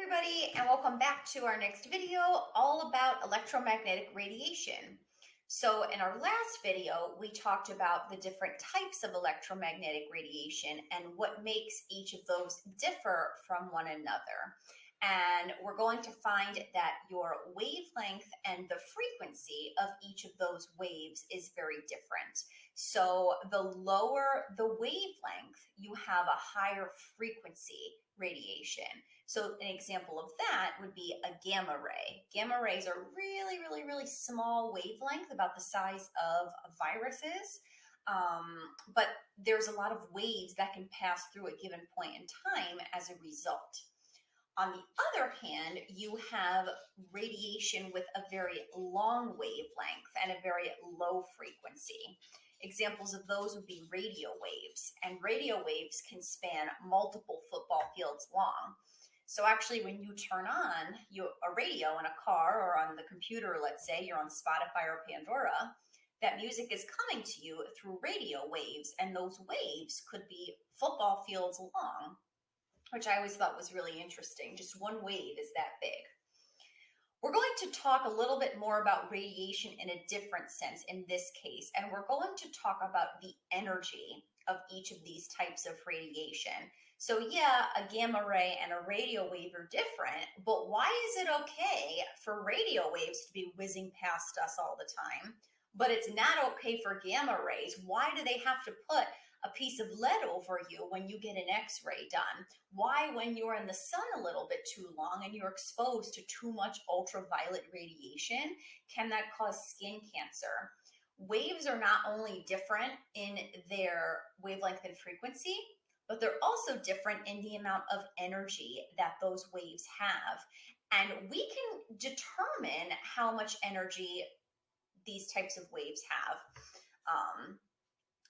everybody, and welcome back to our next video all about electromagnetic radiation. So in our last video, we talked about the different types of electromagnetic radiation and what makes each of those differ from one another. And we're going to find that your wavelength and the frequency of each of those waves is very different. So the lower the wavelength, you have a higher frequency radiation. So an example of that would be a gamma ray. Gamma rays are really small wavelength, about the size of viruses. But there's a lot of waves that can pass through a given point in time as a result. On the other hand, you have radiation with a very long wavelength and a very low frequency. Examples of those would be radio waves, and radio waves can span multiple football fields long. So actually, when you turn on a radio in a car or on the computer, let's say you're on Spotify or Pandora, that music is coming to you through radio waves, and those waves could be football fields long, which I always thought was really interesting. Just one wave is that big. We're going to talk a little bit more about radiation in a different sense in this case, and we're going to talk about the energy of each of these types of radiation. So yeah, a gamma ray and a radio wave are different, but why is it okay for radio waves to be whizzing past us all the time, but it's not okay for gamma rays? Why do they have to put a piece of lead over you when you get an X-ray done? Why, when you're in the sun a little bit too long and you're exposed to too much ultraviolet radiation, can that cause skin cancer? Waves are not only different in their wavelength and frequency, but they're also different in the amount of energy that those waves have. And we can determine how much energy these types of waves have.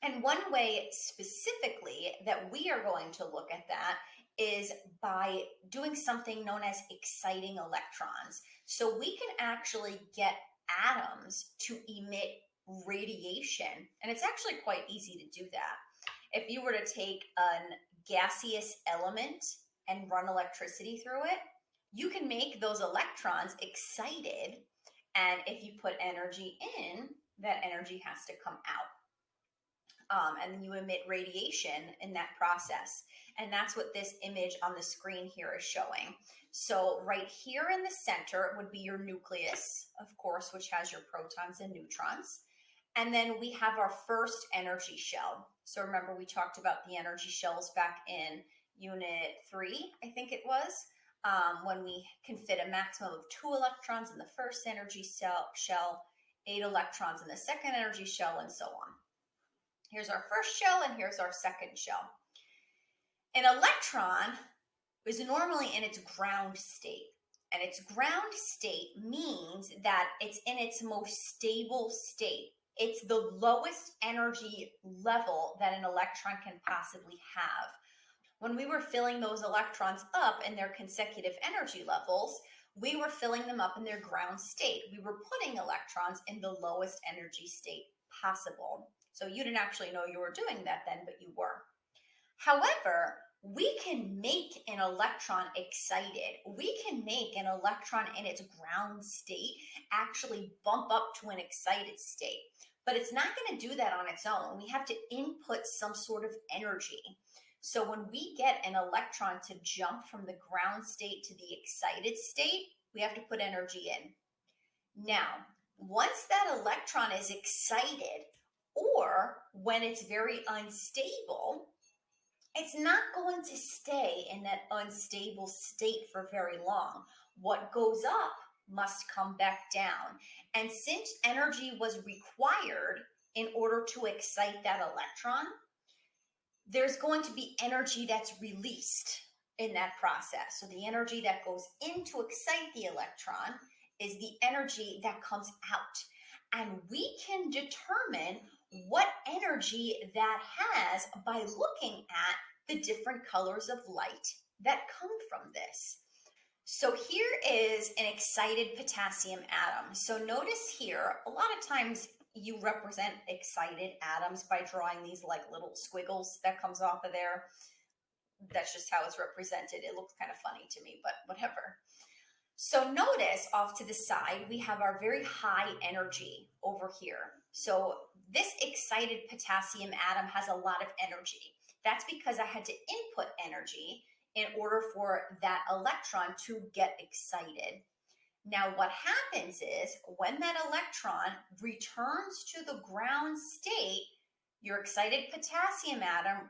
And one way specifically that we are going to look at that is by doing something known as exciting electrons. So we can actually get atoms to emit radiation, and it's actually quite easy to do that. If you were to take a gaseous element and run electricity through it, you can make those electrons excited, and if you put energy in, that energy has to come out. And then you emit radiation in that process. And that's what this image on the screen here is showing. So right here in the center would be your nucleus, of course, which has your protons and neutrons. And then we have our first energy shell. So remember, we talked about the energy shells back in Unit 3, I think it was, when we can fit a maximum of 2 electrons in the first energy shell, 8 electrons in the second energy shell, and so on. Here's our first shell, and here's our second shell. An electron is normally in its ground state, and its ground state means that it's in its most stable state. It's the lowest energy level that an electron can possibly have. When we were filling those electrons up in their consecutive energy levels, we were filling them up in their ground state. We were putting electrons in the lowest energy state possible. So you didn't actually know you were doing that then, but you were. However, we can make an electron excited. We can make an electron in its ground state actually bump up to an excited state. But it's not going to do that on its own. We have to input some sort of energy. So when we get an electron to jump from the ground state to the excited state, we have to put energy in. Now, once that electron is excited, or when it's very unstable, it's not going to stay in that unstable state for very long. What goes up must come back down. And since energy was required in order to excite that electron, there's going to be energy that's released in that process. So the energy that goes in to excite the electron is the energy that comes out. And we can determine what energy that has by looking at the different colors of light that come from this. So here is an excited potassium atom. So notice here, a lot of times you represent excited atoms by drawing these like little squiggles that comes off of there. that's just how it's represented. It looks kind of funny to me, but whatever. So notice off to the side, we have our very high energy over here. So this excited potassium atom has a lot of energy. That's because I had to input energy in order for that electron to get excited. Now, what happens is when that electron returns to the ground state, your excited potassium atom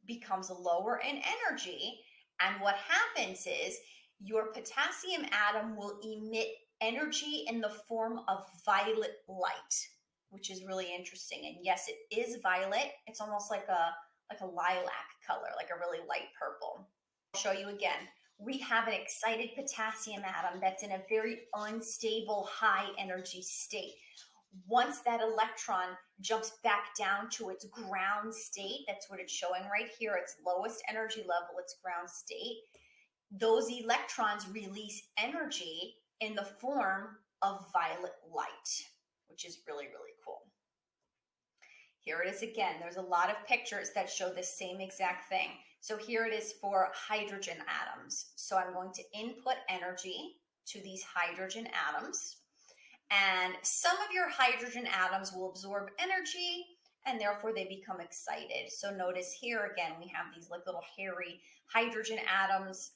becomes lower in energy. And what happens is your potassium atom will emit energy in the form of violet light, which is really interesting. And yes, it is violet. It's almost like a lilac color, like a really light purple. I'll show you again. We have an excited potassium atom that's in a very unstable high energy state. Once that electron jumps back down to its ground state, that's what it's showing right here, its lowest energy level, its ground state, those electrons release energy in the form of violet light, which is really, really cool. Here it is again. There's a lot of pictures that show the same exact thing. So here it is for hydrogen atoms. So I'm going to input energy to these hydrogen atoms. And some of your hydrogen atoms will absorb energy and therefore they become excited. So notice here again, we have these like little hairy hydrogen atoms.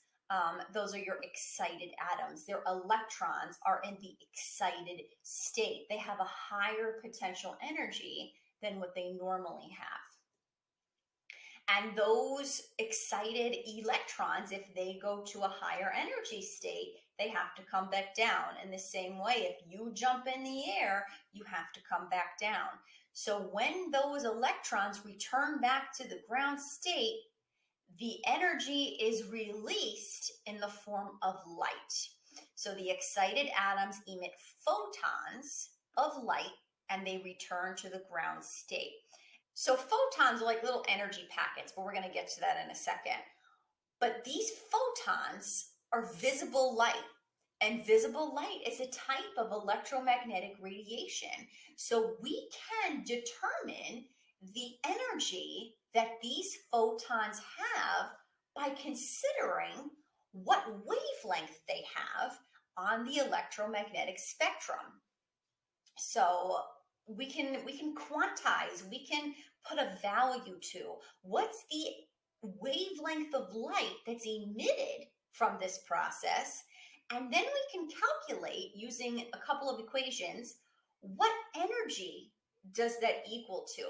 Those are your excited atoms. Their electrons are in the excited state. They have a higher potential energy than what they normally have. And those excited electrons, if they go to a higher energy state, they have to come back down. In the same way, if you jump in the air, you have to come back down. So when those electrons return back to the ground state, the energy is released in the form of light. So the excited atoms emit photons of light and they return to the ground state. So photons are like little energy packets, but we're going to get to that in a second. But these photons are visible light, and visible light is a type of electromagnetic radiation. So we can determine the energy that these photons have by considering what wavelength they have on the electromagnetic spectrum. So we can quantize, we can put a value to what's the wavelength of light that's emitted from this process, and then we can calculate using a couple of equations what energy does that equal to.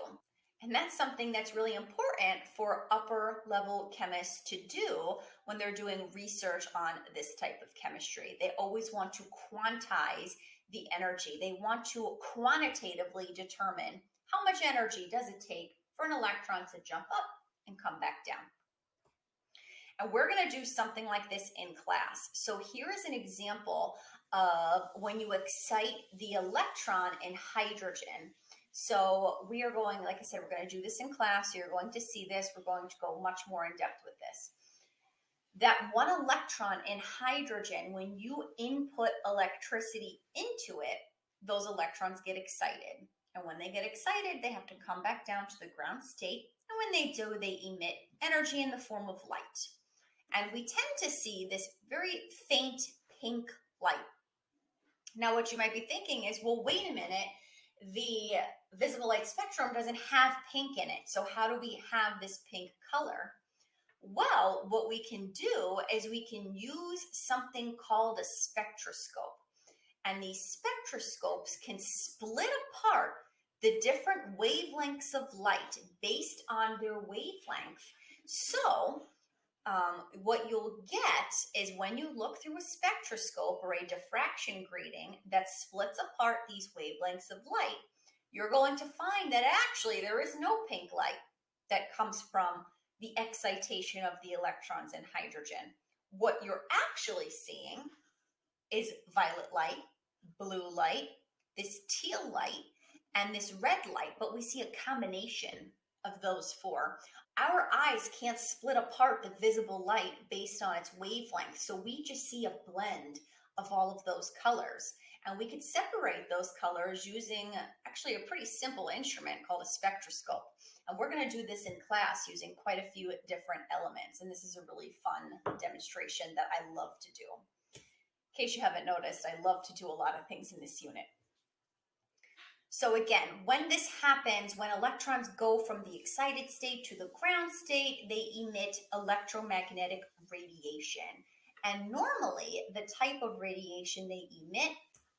And that's something that's really important for upper level chemists to do when they're doing research on this type of chemistry. They always want to quantize the energy. They want to quantitatively determine how much energy does it take for an electron to jump up and come back down. And we're going to do something like this in class. So here is an example of when you excite the electron in hydrogen. So we are going, like I said, we're going to do this in class. So you're going to see this. We're going to go much more in depth with this. That one electron in hydrogen, when you input electricity into it, those electrons get excited. And when they get excited, they have to come back down to the ground state. And when they do, they emit energy in the form of light. And we tend to see this very faint pink light. Now, what you might be thinking is, well, wait a minute, the visible light spectrum doesn't have pink in it. So how do we have this pink color? Well, what we can do is we can use something called a spectroscope. And these spectroscopes can split apart the different wavelengths of light based on their wavelength. So what you'll get is when you look through a spectroscope or a diffraction grating that splits apart these wavelengths of light, you're going to find that actually there is no pink light that comes from the excitation of the electrons in hydrogen. What you're actually seeing is violet light, blue light, this teal light, and this red light, but we see a combination of those four. Our eyes can't split apart the visible light based on its wavelength, so we just see a blend of all of those colors. And we could separate those colors using actually a pretty simple instrument called a spectroscope. And we're going to do this in class using quite a few different elements. And this is a really fun demonstration that I love to do. In case you haven't noticed, I love to do a lot of things in this unit. So again, when this happens, when electrons go from the excited state to the ground state, they emit electromagnetic radiation. And normally, the type of radiation they emit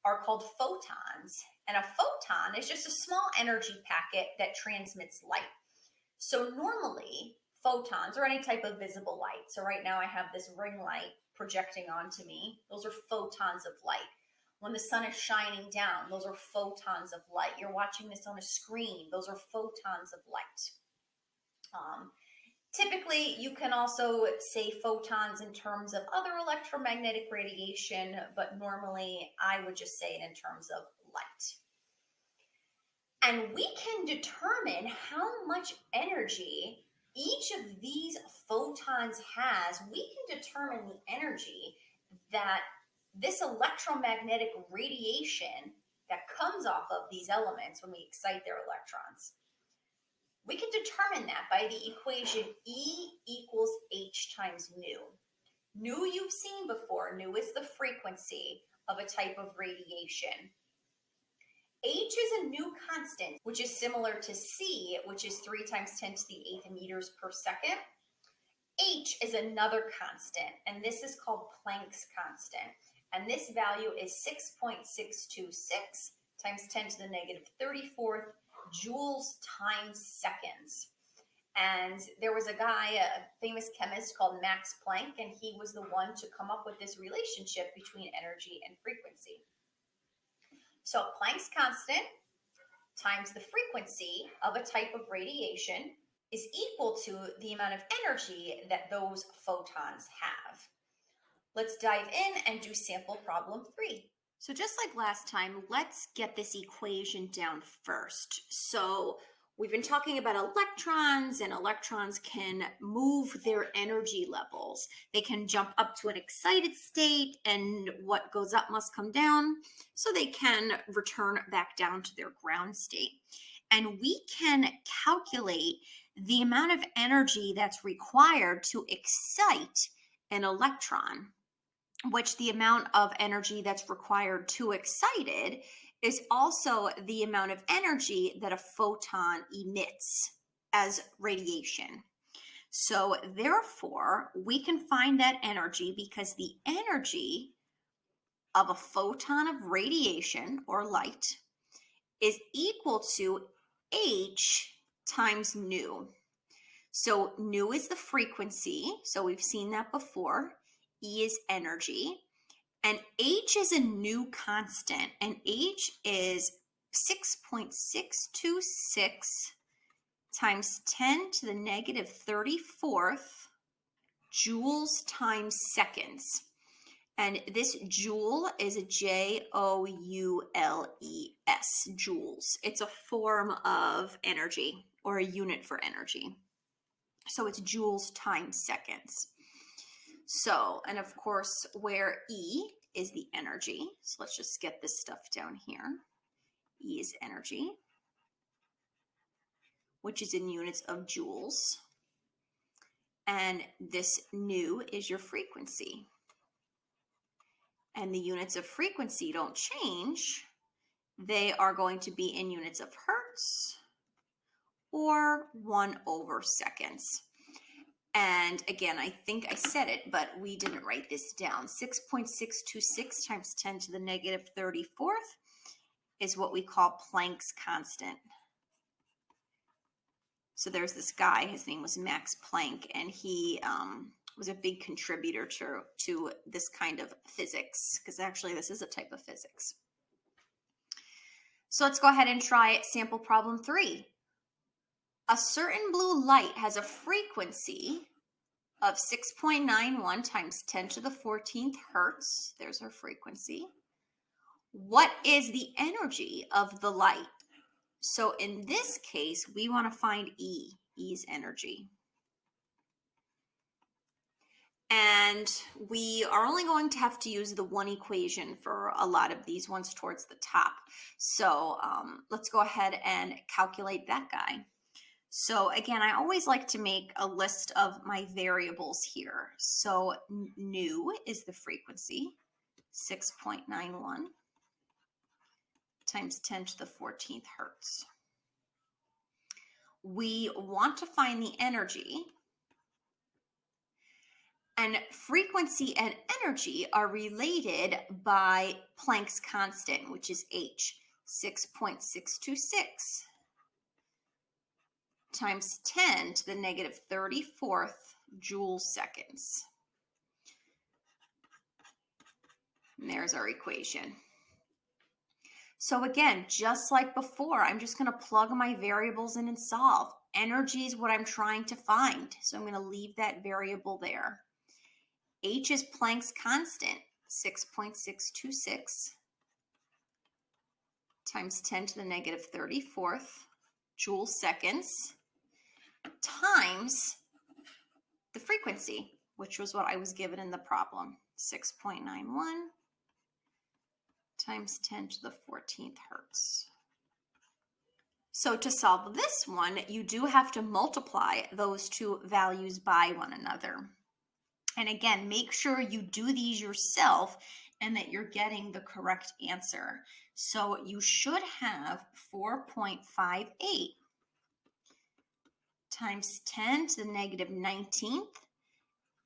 are called photons. And a photon is just a small energy packet that transmits light. So normally, photons, or any type of visible light. So right now I have this ring light projecting onto me. Those are photons of light. When the sun is shining down, those are photons of light. You're watching this on a screen. Those are photons of light. Typically, you can also say photons in terms of other electromagnetic radiation, but normally I would just say it in terms of light. And we can determine how much energy each of these photons has. We can determine the energy that this electromagnetic radiation that comes off of these elements when we excite their electrons. We can determine that by the equation E equals H times nu. Nu you've seen before. Nu is the frequency of a type of radiation. H is a new constant, which is similar to C, which is 3 times 10 to the 8th meters per second. H is another constant, and this is called Planck's constant. And this value is 6.626 times 10 to the negative 34th joules times seconds. And there was a guy, a famous chemist called Max Planck, and he was the one to come up with this relationship between energy and frequency. So Planck's constant times the frequency of a type of radiation is equal to the amount of energy that those photons have. Let's dive in and do sample problem 3. So just like last time, let's get this equation down first. So we've been talking about electrons, and electrons can move their energy levels. They can jump up to an excited state, and what goes up must come down, so they can return back down to their ground state. And we can calculate the amount of energy that's required to excite an electron, which the amount of energy that's required to excite it is also the amount of energy that a photon emits as radiation. So therefore, we can find that energy because the energy of a photon of radiation or light is equal to H times nu. So nu is the frequency, so we've seen that before. E is energy, and H is a new constant, and H is 6.626 times 10 to the negative 34th joules times seconds. And this joule is a Joules, joules. It's a form of energy or a unit for energy. So it's joules times seconds. So, and of course, where E is the energy. So let's just get this stuff down here. E is energy, which is in units of joules. And this nu is your frequency. And the units of frequency don't change. They are going to be in units of hertz or 1/seconds. And again, I think I said it, but we didn't write this down. 6.626 times 10 to the negative 34th is what we call Planck's constant. So there's this guy, his name was Max Planck, and he was a big contributor to this kind of physics, because actually this is a type of physics. So let's go ahead and try sample problem 3. A certain blue light has a frequency of 6.91 times 10 to the 14th hertz. There's our frequency. What is the energy of the light? So in this case, we want to find E. E is energy. And we are only going to have to use the one equation for a lot of these ones towards the top. So let's go ahead and calculate that guy. So again, I always like to make a list of my variables here. So nu is the frequency, 6.91 times 10 to the 14th hertz. We want to find the energy, and frequency and energy are related by Planck's constant, which is H, 6.626 times 10 to the negative 34th joules seconds. And there's our equation. So again, just like before, I'm just going to plug my variables in and solve. Energy is what I'm trying to find, so I'm going to leave that variable there. H is Planck's constant, 6.626 times 10 to the negative 34th joules seconds times the frequency, which was what I was given in the problem, 6.91 times 10 to the 14th hertz. So to solve this one, you do have to multiply those two values by one another. And again, make sure you do these yourself and that you're getting the correct answer. So you should have 4.58 times 10 to the negative 19th,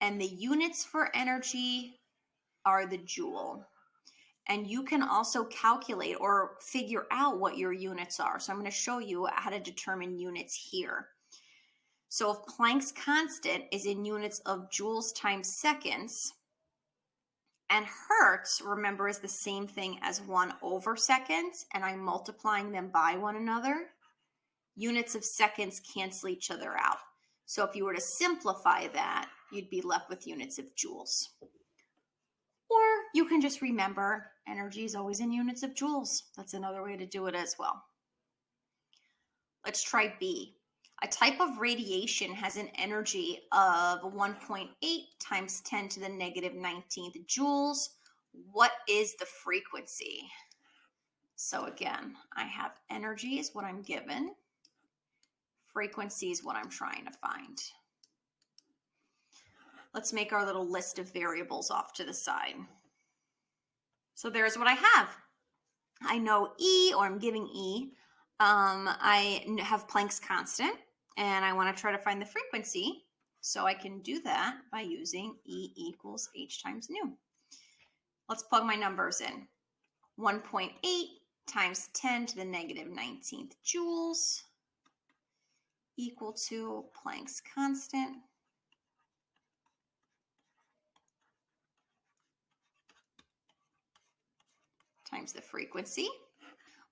and the units for energy are the joule. And you can also calculate or figure out what your units are. So I'm going to show you how to determine units here. So if Planck's constant is in units of joules times seconds, and hertz, remember, is the same thing as 1/seconds, and I'm multiplying them by one another, units of seconds cancel each other out. So if you were to simplify that, you'd be left with units of joules. Or you can just remember energy is always in units of joules. That's another way to do it as well. Let's try B. A type of radiation has an energy of 1.8 times 10 to the negative 19th joules. What is the frequency? So again, I have energy is what I'm given. Frequency is what I'm trying to find. Let's make our little list of variables off to the side. So there's what I have. I know E, or I'm giving E. I have Planck's constant, and I want to try to find the frequency. So I can do that by using E equals H times nu. Let's plug my numbers in. 1.8 times 10 to the negative 19th joules equal to Planck's constant times the frequency.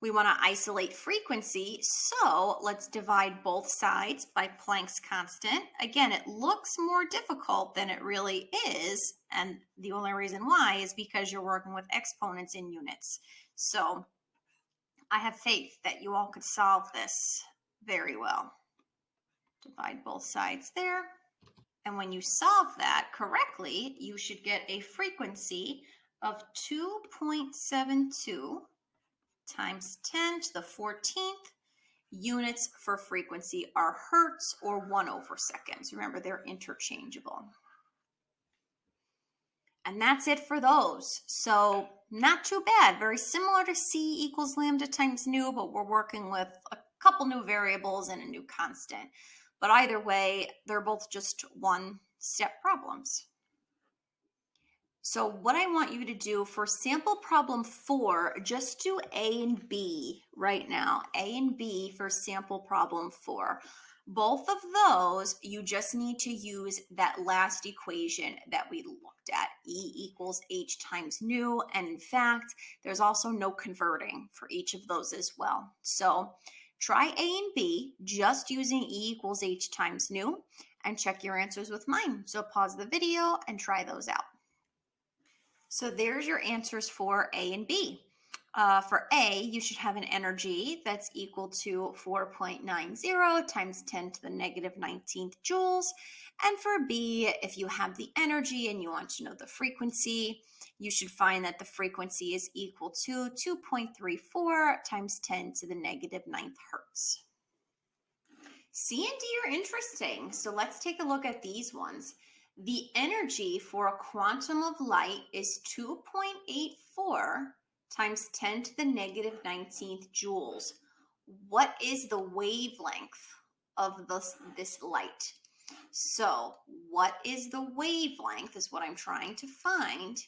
We want to isolate frequency, so let's divide both sides by Planck's constant. Again, it looks more difficult than it really is, and the only reason why is because you're working with exponents in units. So I have faith that you all could solve this very well. Divide both sides there, and when you solve that correctly, you should get a frequency of 2.72 times 10 to the 14th. Units for frequency are hertz or 1/seconds. Remember, they're interchangeable. And that's it for those. So not too bad. Very similar to C equals lambda times nu, but we're working with a couple new variables and a new constant. But either way, they're both just one-step problems. So what I want you to do for sample problem 4, just do A and B right now. A and B for sample problem 4. Both of those, you just need to use that last equation that we looked at, E equals H times nu. And in fact, there's also no converting for each of those as well. So try A and B just using E equals H times nu and check your answers with mine. So pause the video and try those out. So there's your answers for A and B. For A, you should have an energy that's equal to 4.90 times 10 to the negative 19th joules. And for B, if you have the energy and you want to know the frequency, you should find that the frequency is equal to 2.34 times 10 to the negative 9th hertz. C and D are interesting. So let's take a look at these ones. The energy for a quantum of light is 2.84 times 10 to the negative 19th joules. What is the wavelength of this light? So what is the wavelength is what I'm trying to find,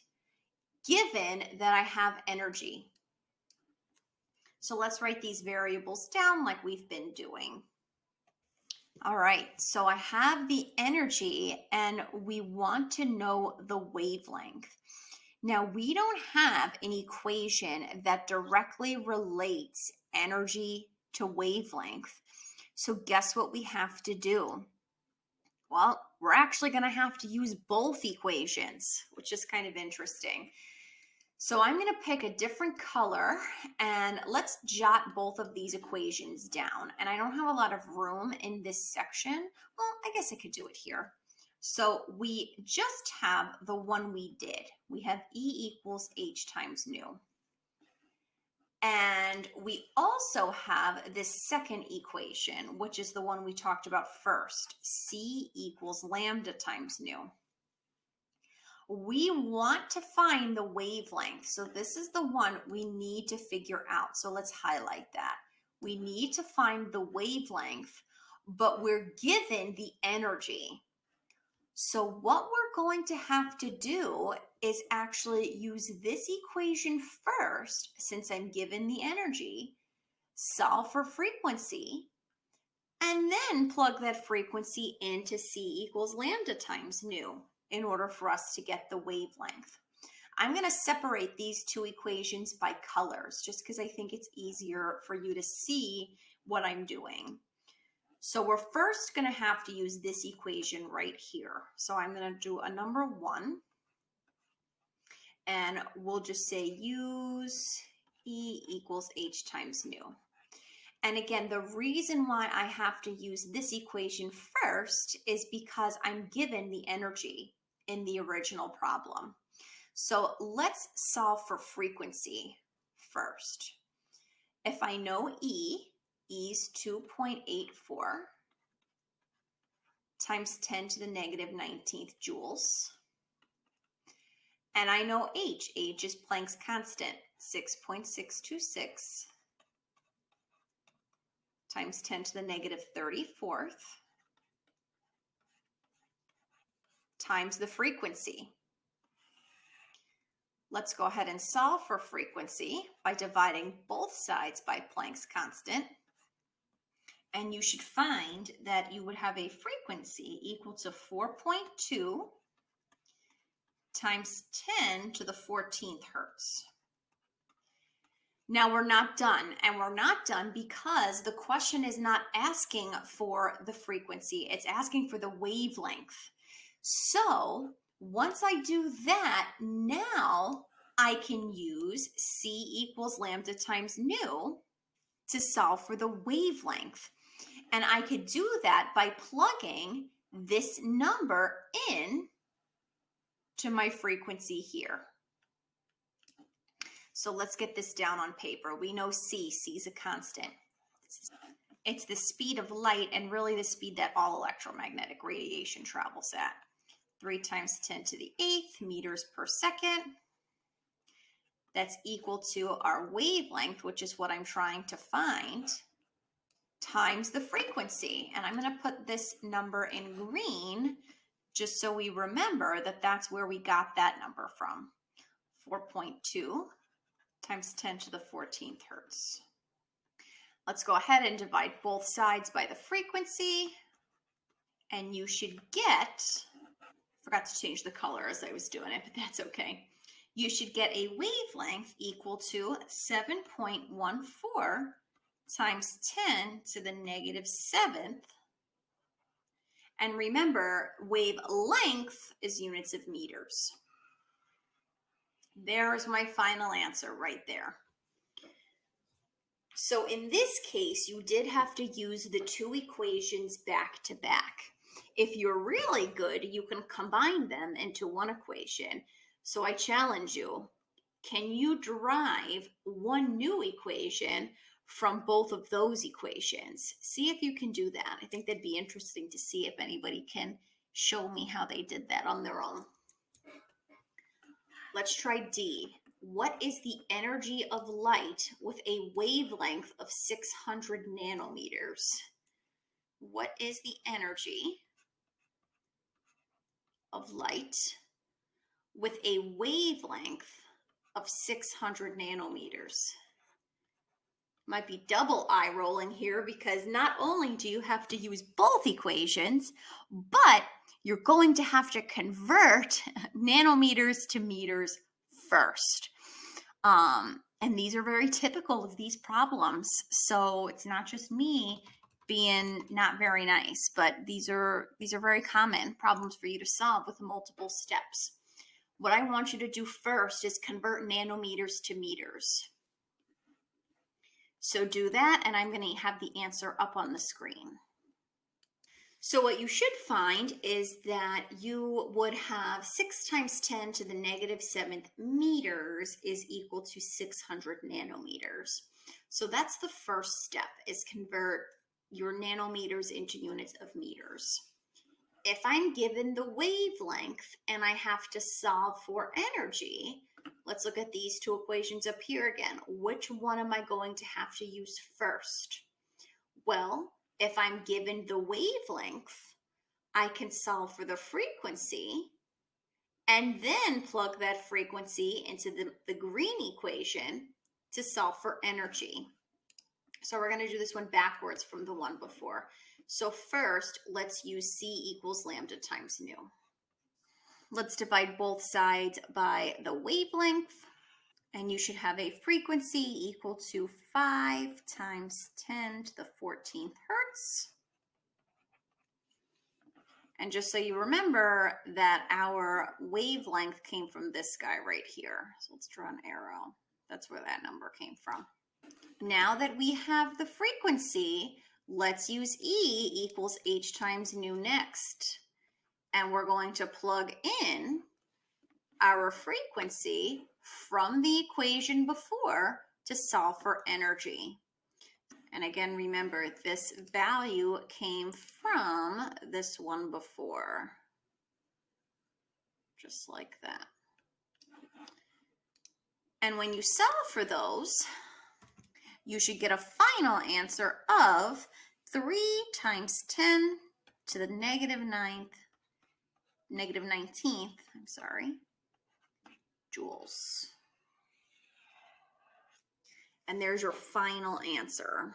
given that I have energy. So let's write these variables down like we've been doing. All right, so I have the energy and we want to know the wavelength. Now, we don't have an equation that directly relates energy to wavelength. So guess what we have to do? Well, we're actually going to have to use both equations, which is kind of interesting. So I'm going to pick a different color and let's jot both of these equations down. And I don't have a lot of room in this section. Well, I guess I could do it here. So we just have the one we did. We have E equals H times nu. And we also have this second equation, which is the one we talked about first. C equals lambda times nu. We want to find the wavelength. So this is the one we need to figure out. So let's highlight that. We need to find the wavelength, but we're given the energy. So what we're going to have to do is actually use this equation first, since I'm given the energy, solve for frequency, and then plug that frequency into C equals lambda times nu in order for us to get the wavelength. I'm going to separate these two equations by colors just because I think it's easier for you to see what I'm doing. So we're first going to have to use this equation right here. So I'm going to do a number 1 and we'll just say use E equals H times nu. And again, the reason why I have to use this equation first is because I'm given the energy in the original problem. So let's solve for frequency first. If I know E is 2.84 times 10 to the negative 19th joules. And I know H is Planck's constant, 6.626 times 10 to the negative 34th times the frequency. Let's go ahead and solve for frequency by dividing both sides by Planck's constant. And you should find that you would have a frequency equal to 4.2 times 10 to the 14th hertz. Now we're not done, and we're not done because the question is not asking for the frequency, it's asking for the wavelength. So once I do that, now I can use C equals lambda times nu to solve for the wavelength. And I could do that by plugging this number in to my frequency here. So let's get this down on paper. We know C is a constant. It's the speed of light and really the speed that all electromagnetic radiation travels at. 3 times 10 to the 8th meters per second. That's equal to our wavelength, which is what I'm trying to find, times the frequency. And I'm going to put this number in green just so we remember that that's where we got that number from. 4.2 times 10 to the 14th hertz. Let's go ahead and divide both sides by the frequency. And you should get, forgot to change the color as I was doing it, but that's okay. You should get a wavelength equal to 7.14 times 10 to the negative 7th. And remember, wavelength is units of meters. There's my final answer right there. So in this case, you did have to use the two equations back to back. If you're really good, you can combine them into one equation. So I challenge you, can you derive one new equation from both of those equations. See if you can do that. I think that'd be interesting to see if anybody can show me how they did that on their own. Let's try D. What is the energy of light with a wavelength of 600 nanometers? What is the energy of light with a wavelength of 600 nanometers? Might be double eye rolling here because not only do you have to use both equations, but you're going to have to convert nanometers to meters first. And these are very typical of these problems. So it's not just me being not very nice, but these are very common problems for you to solve with multiple steps. What I want you to do first is convert nanometers to meters. So do that, and I'm going to have the answer up on the screen. So what you should find is that you would have 6 times 10 to the negative 7th meters is equal to 600 nanometers. So that's the first step, is convert your nanometers into units of meters. If I'm given the wavelength and I have to solve for energy, let's look at these two equations up here again. Which one am I going to have to use first? Well, if I'm given the wavelength, I can solve for the frequency and then plug that frequency into the green equation to solve for energy. So we're going to do this one backwards from the one before. So first, let's use C equals lambda times nu. Let's divide both sides by the wavelength, and you should have a frequency equal to 5 times 10 to the 14th hertz. And just so you remember that our wavelength came from this guy right here. So let's draw an arrow. That's where that number came from. Now that we have the frequency, let's use E equals H times nu next. And we're going to plug in our frequency from the equation before to solve for energy. And again, remember, this value came from this one before, just like that. And when you solve for those, you should get a final answer of 3 times 10 to the negative 19th, joules. And there's your final answer.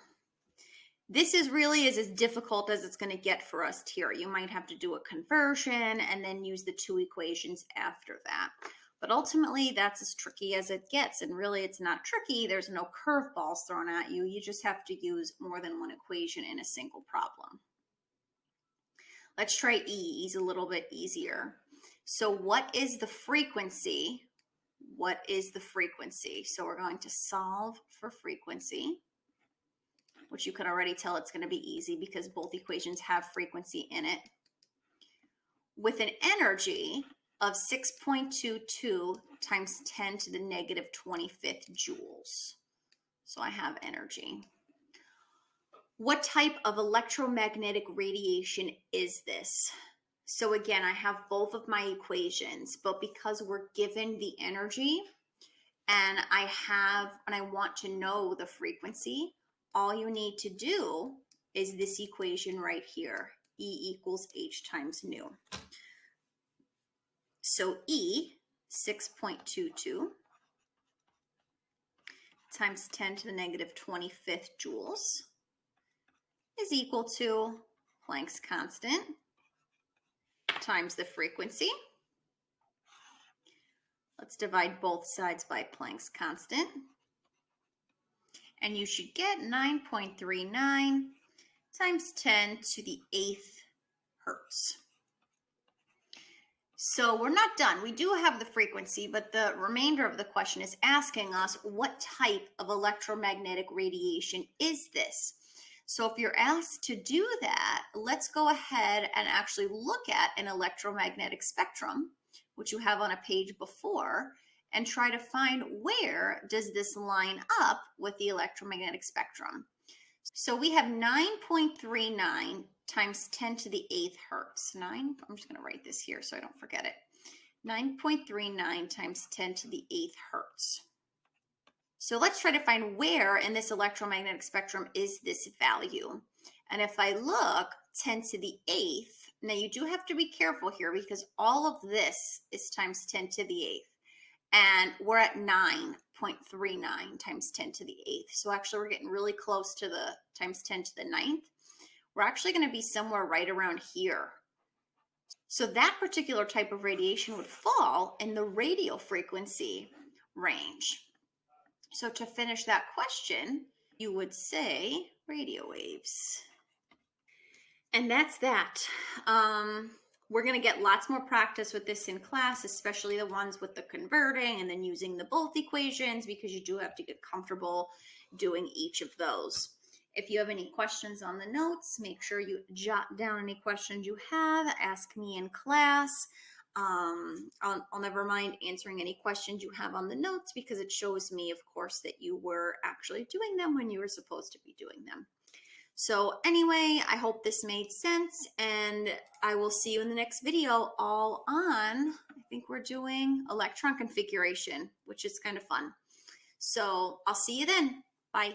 This is really as difficult as it's going to get for us here. You might have to do a conversion and then use the two equations after that. But ultimately, that's as tricky as it gets. And really, it's not tricky. There's no curveballs thrown at you. You just have to use more than one equation in a single problem. Let's try E. E's a little bit easier. So what is the frequency? What is the frequency? So we're going to solve for frequency, which you could already tell it's going to be easy because both equations have frequency in it, with an energy of 6.22 times 10 to the negative 25th joules. So I have energy. What type of electromagnetic radiation is this? So again, I have both of my equations, but because we're given the energy and I want to know the frequency, all you need to do is this equation right here, E equals H times nu. So E, 6.22 times 10 to the negative 25th joules is equal to Planck's constant times the frequency. Let's divide both sides by Planck's constant. And you should get 9.39 times 10 to the 8th hertz. So we're not done. We do have the frequency, but the remainder of the question is asking us what type of electromagnetic radiation is this? So if you're asked to do that, let's go ahead and actually look at an electromagnetic spectrum, which you have on a page before, and try to find where does this line up with the electromagnetic spectrum. So we have 9.39 times 10 to the 8th hertz. I'm just going to write this here so I don't forget it. 9.39 times 10 to the 8th hertz. So let's try to find where in this electromagnetic spectrum is this value. And if I look, 10 to the 8th, now you do have to be careful here because all of this is times 10 to the 8th. And we're at 9.39 times 10 to the 8th. So actually we're getting really close to the times 10 to the 9th. We're actually going to be somewhere right around here. So that particular type of radiation would fall in the radio frequency range. So to finish that question, you would say radio waves. And that's that. We're going to get lots more practice with this in class, especially the ones with the converting and then using the both equations, because you do have to get comfortable doing each of those. If you have any questions on the notes, make sure you jot down any questions you have. Ask me in class. I'll never mind answering any questions you have on the notes because it shows me, of course, that you were actually doing them when you were supposed to be doing them. So anyway, I hope this made sense, and I will see you in the next video all on, I think we're doing electron configuration, which is kind of fun. So I'll see you then. Bye.